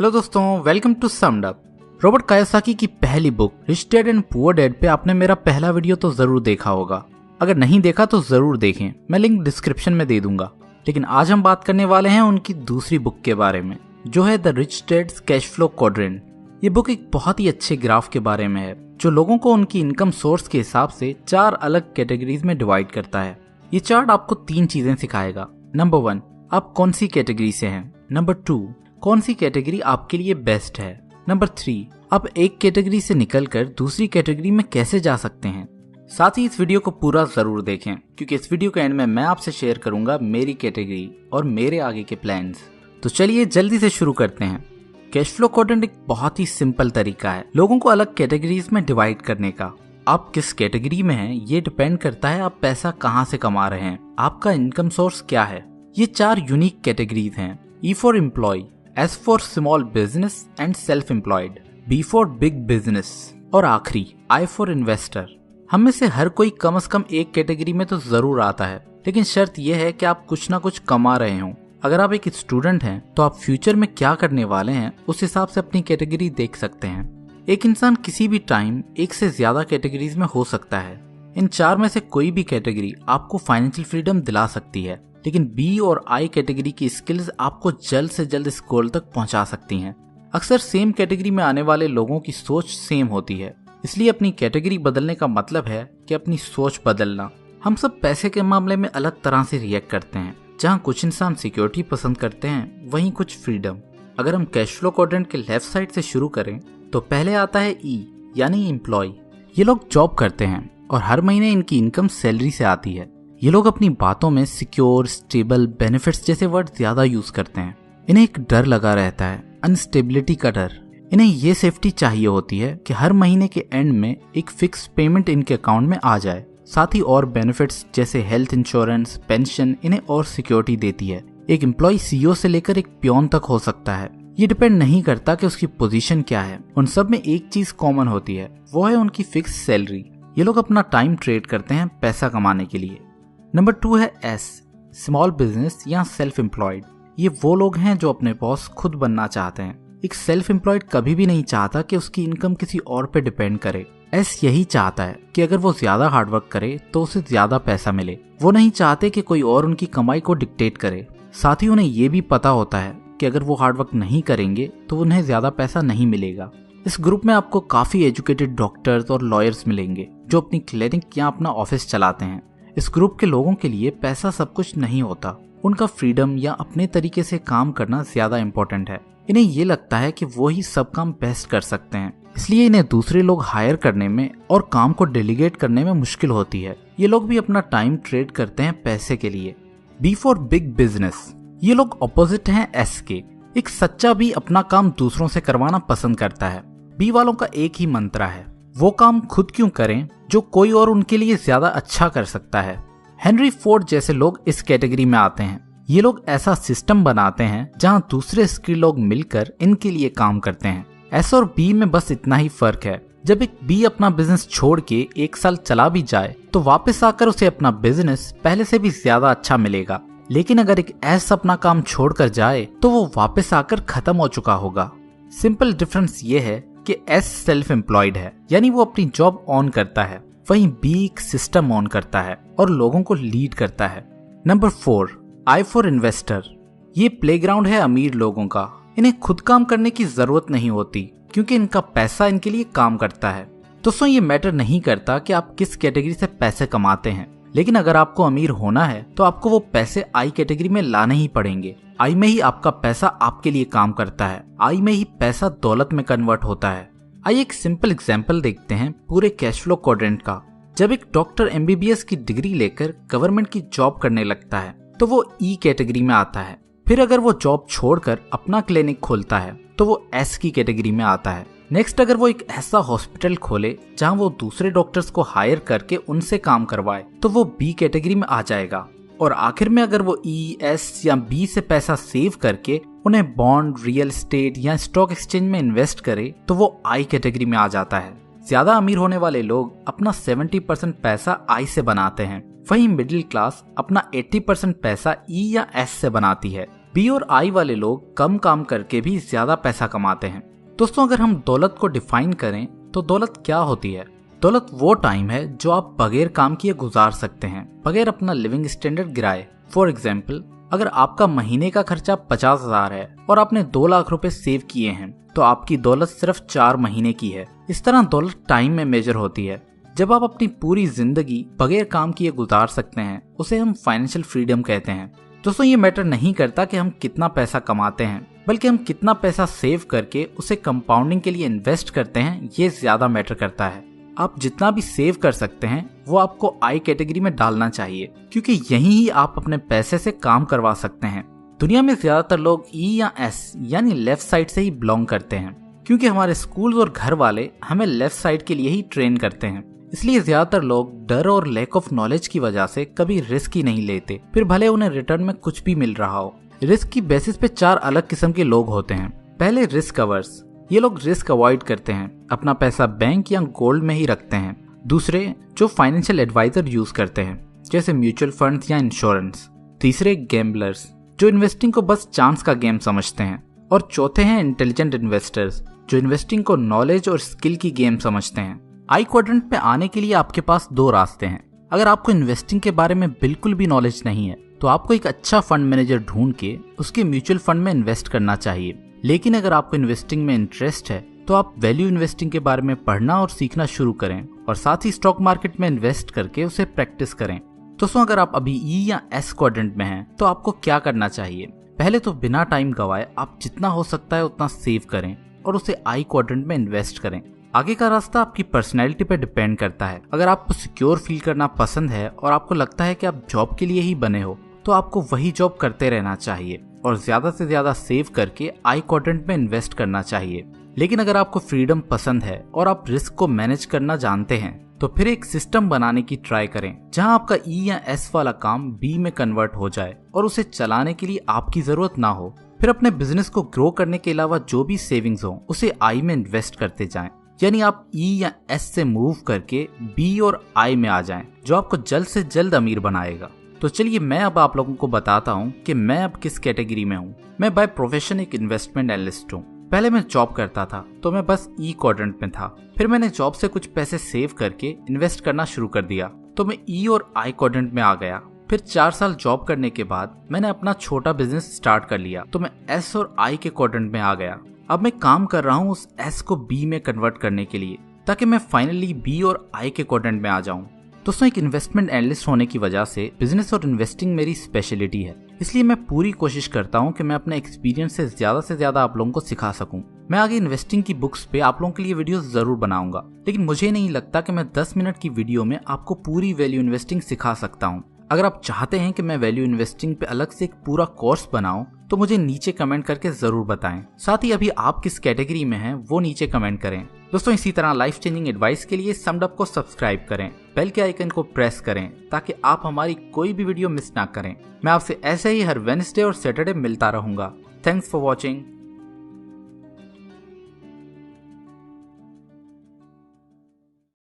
Hello दोस्तों, welcome to summed up. Robert Kiyosaki की पहली book rich dad and poor dad पे आपने मेरा पहला वीडियो तो जरूर देखा होगा। अगर नहीं देखा तो जरूर देखें, मैं लिंक डिस्क्रिप्शन में दे दूंगा। लेकिन आज हम बात करने वाले हैं उनकी दूसरी बुक के बारे में, जो है the rich dad's cash flow quadrant. ये बुक एक बहुत ही अच्छे ग्राफ के बारे में है, जो लोगों को उनकी इनकम सोर्स के हिसाब से 4 अलग कैटेगरीज में डिवाइड करता है। ये चार्ट आपको 3 चीजें सिखाएगा। नंबर 1, आप कौन सी कैटेगरी से हैं। नंबर 2, कौन सी कैटेगरी आपके लिए बेस्ट है। नंबर 3, आप एक कैटेगरी से निकलकर दूसरी कैटेगरी में कैसे जा सकते हैं। साथ ही इस वीडियो को पूरा जरूर देखें, क्योंकि इस वीडियो के एंड में मैं आपसे शेयर करूंगा मेरी कैटेगरी और मेरे आगे के प्लान्स। तो चलिए जल्दी से शुरू करते हैं। कैश फ्लो क्वाड्रेंट एक बहुत ही सिंपल तरीका है लोगों को अलग कैटेगरीज में डिवाइड करने का। आप किस कैटेगरी में हैं ये डिपेंड करता है आप पैसा कहां से कमा रहे हैं, आपका इनकम सोर्स क्या है। ये 4 यूनिक कैटेगरीज हैं। E for employ, S for small business and self employed, B for big business और आखिरी I फॉर इन्वेस्टर। हम में से हर कोई कम से कम एक कैटेगरी में तो जरूर आता है, लेकिन शर्त यह है कि आप कुछ ना कुछ कमा रहे हो। अगर आप एक स्टूडेंट हैं तो आप फ्यूचर में क्या करने वाले हैं उस हिसाब से अपनी कैटेगरी देख सकते हैं। एक इंसान किसी भी टाइम एक से ज्यादा कैटेगरीज में हो सकता है। इन 4 में से कोई भी कैटेगरी आपको फाइनेंशियल फ्रीडम दिला सकती है, लेकिन बी और आई कैटेगरी की स्किल्स आपको जल्द से जल्द इस गोल तक पहुंचा सकती हैं। अक्सर सेम कैटेगरी में आने वाले लोगों की सोच सेम होती है, इसलिए अपनी कैटेगरी बदलने का मतलब है कि अपनी सोच बदलना। हम सब पैसे के मामले में अलग तरह से रिएक्ट करते हैं। जहां कुछ इंसान सिक्योरिटी पसंद करते हैं, वहीं कुछ फ्रीडम। अगर हम कैश फ्लो क्वाड्रेंट के लेफ्ट साइड से शुरू करें तो पहले आता है ई यानी एम्प्लॉय। ये लोग जॉब करते हैं और हर महीने इनकी इनकम सैलरी से आती है। ये लोग अपनी बातों में सिक्योर, स्टेबल, बेनिफिट्स जैसे वर्ड ज्यादा यूज करते हैं। इन्हें एक डर लगा रहता है, अनस्टेबिलिटी का डर। इन्हें ये सेफ्टी चाहिए होती है कि हर महीने के एंड में एक फिक्स पेमेंट इनके अकाउंट में आ जाए। साथ ही और बेनिफिट्स जैसे हेल्थ इंश्योरेंस, पेंशन इन्हें और सिक्योरिटी देती है। एक एम्प्लॉय सीईओ से लेकर एक पियोन तक हो सकता है। ये डिपेंड नहीं करता कि उसकी पोजीशन क्या है। उन सब में एक चीज कॉमन होती है, वो है उनकी फिक्स सैलरी। ये लोग अपना टाइम ट्रेड करते हैं पैसा कमाने के लिए। नंबर 2 है एस, स्मॉल बिजनेस या सेल्फ एम्प्लॉयड। ये वो लोग हैं जो अपने बॉस खुद बनना चाहते हैं। एक सेल्फ एम्प्लॉयड कभी भी नहीं चाहता कि उसकी इनकम किसी और पे डिपेंड करे। एस यही चाहता है कि अगर वो ज्यादा हार्डवर्क करे तो उसे ज्यादा पैसा मिले। वो नहीं चाहते कि कोई और उनकी कमाई को डिक्टेट करे। साथ ही उन्हें ये भी पता होता है कि अगर वो हार्डवर्क नहीं करेंगे तो उन्हें ज्यादा पैसा नहीं मिलेगा। इस ग्रुप में आपको काफी एजुकेटेड डॉक्टर्स और लॉयर्स मिलेंगे जो अपनी क्लिनिक या अपना ऑफिस चलाते हैं। इस ग्रुप के लोगों के लिए पैसा सब कुछ नहीं होता। उनका फ्रीडम या अपने तरीके से काम करना ज्यादा इम्पोर्टेंट है। इन्हें ये लगता है कि वो ही सब काम बेस्ट कर सकते हैं, इसलिए इन्हें दूसरे लोग हायर करने में और काम को डेलीगेट करने में मुश्किल होती है। ये लोग भी अपना टाइम ट्रेड करते हैं पैसे के लिए। बी फॉर बिग बिजनेस, ये लोग ऑपोजिट हैं एस के। एक सच्चा बी अपना काम दूसरों से करवाना पसंद करता है। बी वालों का एक ही मंत्र है, वो काम खुद क्यों करें जो कोई और उनके लिए ज्यादा अच्छा कर सकता है। हेनरी फोर्ड जैसे लोग इस कैटेगरी में आते हैं। ये लोग ऐसा सिस्टम बनाते हैं जहां दूसरे स्किल लोग मिलकर इनके लिए काम करते हैं। एस और बी में बस इतना ही फर्क है। जब एक बी अपना बिजनेस छोड़ के 1 साल चला भी जाए तो वापस आकर उसे अपना बिजनेस पहले से भी ज्यादा अच्छा मिलेगा। लेकिन अगर एक एस अपना काम छोड़कर जाए तो वो वापस आकर खत्म हो चुका होगा। सिंपल डिफरेंस ये है कि एस सेल्फ एम्प्लॉयड है, यानी वो अपनी जॉब ऑन करता है, वहीं बी एक सिस्टम ऑन करता है और लोगों को लीड करता है। Number 4, I for investor. ये प्लेग्राउंड है अमीर लोगों का। इन्हें खुद काम करने की जरूरत नहीं होती, क्योंकि इनका पैसा इनके लिए काम करता है। दोस्तों, ये मैटर नहीं करता कि आप किस कैटेगरी से पैसे कमाते हैं, लेकिन अगर आपको अमीर होना है तो आपको वो पैसे आई कैटेगरी में लाने ही पड़ेंगे। आई में ही आपका पैसा आपके लिए काम करता है। आई में ही पैसा दौलत में कन्वर्ट होता है। आइए एक सिंपल एग्जांपल देखते हैं पूरे कैश फ्लो क्वाड्रेंट का। जब एक डॉक्टर MBBS की डिग्री लेकर गवर्नमेंट की जॉब करने लगता है तो वो ई कैटेगरी में आता है। फिर अगर वो जॉब छोड़कर अपना क्लिनिक खोलता है तो वो एस की कैटेगरी में आता है। नेक्स्ट, अगर वो एक ऐसा हॉस्पिटल खोले जहां वो दूसरे डॉक्टर्स को हायर करके उनसे काम करवाए तो वो बी कैटेगरी में आ जाएगा। और आखिर में अगर वो ई, एस या बी से पैसा सेव करके उन्हें बॉन्ड, रियल एस्टेट या स्टॉक एक्सचेंज में इन्वेस्ट करे तो वो आई कैटेगरी में आ जाता है। ज्यादा अमीर होने वाले लोग अपना 70% पैसा आई से बनाते हैं, वहीं मिडिल क्लास अपना 80% पैसा ई या एस से बनाती है। बी और आई वाले लोग कम काम करके भी ज्यादा पैसा कमाते हैं। दोस्तों, अगर हम दौलत को डिफाइन करें तो दौलत क्या होती है? दौलत वो टाइम है जो आप बगैर काम किए गुजार सकते हैं, बगैर अपना लिविंग स्टैंडर्ड गिराए। फॉर एग्जाम्पल, अगर आपका महीने का खर्चा 50,000 है और आपने 2 लाख रुपए सेव किए हैं तो आपकी दौलत सिर्फ 4 महीने की है। इस तरह दौलत टाइम में मेजर होती है। जब आप अपनी पूरी जिंदगी बगैर काम किए गुजार सकते हैं उसे हम फाइनेंशियल फ्रीडम कहते हैं। दोस्तों, ये मैटर नहीं करता कि हम कितना पैसा कमाते हैं, बल्कि हम कितना पैसा सेव करके उसे कंपाउंडिंग के लिए इन्वेस्ट करते हैं, ये ज्यादा मैटर करता है। आप जितना भी सेव कर सकते हैं वो आपको आई कैटेगरी में डालना चाहिए, क्योंकि यहीं ही आप अपने पैसे से काम करवा सकते हैं। दुनिया में ज्यादातर लोग ई या एस यानी लेफ्ट साइड से ही बिलोंग करते हैं, क्योंकि हमारे स्कूल और घर वाले हमें लेफ्ट साइड के लिए ही ट्रेन करते हैं। इसलिए ज्यादातर लोग डर और लैक ऑफ नॉलेज की वजह से कभी रिस्क ही नहीं लेते, फिर भले उन्हें रिटर्न में कुछ भी मिल रहा हो। रिस्क की बेसिस पे 4 अलग किस्म के लोग होते हैं। पहले, रिस्क अवर्स। ये लोग रिस्क अवॉइड करते हैं, अपना पैसा बैंक या गोल्ड में ही रखते हैं। दूसरे, जो फाइनेंशियल एडवाइजर यूज करते हैं, जैसे म्यूचुअल फंड्स या इंश्योरेंस। तीसरे, गैम्बलर्स, जो इन्वेस्टिंग को बस चांस का गेम समझते हैं। और चौथे हैं इंटेलिजेंट इन्वेस्टर्स, जो इन्वेस्टिंग को नॉलेज और स्किल की गेम समझते हैं। आई क्वाड्रेंट पे आने के लिए आपके पास 2 रास्ते हैं। अगर आपको इन्वेस्टिंग के बारे में बिल्कुल भी नॉलेज नहीं है तो आपको एक अच्छा फंड मैनेजर ढूंढ के उसके म्यूचुअल फंड में इन्वेस्ट करना चाहिए। लेकिन अगर आपको इन्वेस्टिंग में इंटरेस्ट है तो आप वैल्यू इन्वेस्टिंग के बारे में पढ़ना और सीखना शुरू करें और साथ ही स्टॉक मार्केट में इन्वेस्ट करके उसे प्रैक्टिस करें। दोस्तों, अगर आप अभी ई या एस क्वाड्रेंट में हैं तो आपको क्या करना चाहिए? पहले तो बिना टाइम गवाए आप जितना हो सकता है उतना सेव करें और उसे आई क्वाड्रेंट में इन्वेस्ट करें। आगे का रास्ता आपकी पर्सनैलिटी पे डिपेंड करता है। अगर आपको सिक्योर फील करना पसंद है और आपको लगता है कि आप जॉब के लिए ही बने हो तो आपको वही जॉब करते रहना चाहिए और ज्यादा से ज्यादा सेव करके आई क्वाड्रेंट में इन्वेस्ट करना चाहिए। लेकिन अगर आपको फ्रीडम पसंद है और आप रिस्क को मैनेज करना जानते हैं तो फिर एक सिस्टम बनाने की ट्राई करें जहां आपका ई या एस वाला काम बी में कन्वर्ट हो जाए और उसे चलाने के लिए आपकी जरूरत ना हो। फिर अपने बिजनेस को ग्रो करने के अलावा जो भी सेविंग्स हो उसे आई में इन्वेस्ट करते जाएं। यानी आप ई या एस से मूव करके बी और आई में आ जाएं, जो आपको जल्द से जल्द अमीर बनाएगा। तो चलिए मैं अब आप लोगों को बताता हूँ कि मैं अब किस कैटेगरी में हूँ। मैं बाय प्रोफेशन एक इन्वेस्टमेंट एनालिस्ट हूँ। पहले मैं जॉब करता था तो मैं बस ई क्वाड्रेंट में था। फिर मैंने जॉब से कुछ पैसे सेव करके इन्वेस्ट करना शुरू कर दिया तो मैं ई और आई क्वाड्रेंट में आ गया। फिर 4 साल जॉब करने के बाद मैंने अपना छोटा बिजनेस स्टार्ट कर लिया तो मैं एस और आई के क्वाड्रेंट में आ गया। अब मैं काम कर रहा हूँ उस एस को बी में कन्वर्ट करने के लिए ताकि मैं फाइनली बी और आई के क्वाड्रेंट में आ जाऊं। दोस्तों, एक इन्वेस्टमेंट एनालिस्ट होने की वजह से बिजनेस और इन्वेस्टिंग मेरी स्पेशलिटी है, इसलिए मैं पूरी कोशिश करता हूं कि मैं अपने एक्सपीरियंस से ज्यादा आप लोगों को सिखा सकूं। मैं आगे इन्वेस्टिंग की बुक्स पे आप लोगों के लिए वीडियो जरूर बनाऊंगा, लेकिन मुझे नहीं लगता कि मैं 10 मिनट की वीडियो में आपको पूरी वैल्यू इन्वेस्टिंग सिखा सकता हूं। अगर आप चाहते हैं कि मैं वैल्यू इन्वेस्टिंग पे अलग से एक पूरा कोर्स बनाऊं तो मुझे नीचे कमेंट करके जरूर बताएं। साथ ही अभी आप किस कैटेगरी में हैं वो नीचे कमेंट करें। दोस्तों, इसी तरह लाइफ चेंजिंग एडवाइस के लिए समडअप को सब्सक्राइब करें, बेल के आइकन को प्रेस करें ताकि आप हमारी कोई भी वीडियो मिस ना करें। मैं आपसे ऐसे ही हर वेडनेसडे और सैटरडे मिलता रहूंगा। Thanks for watching.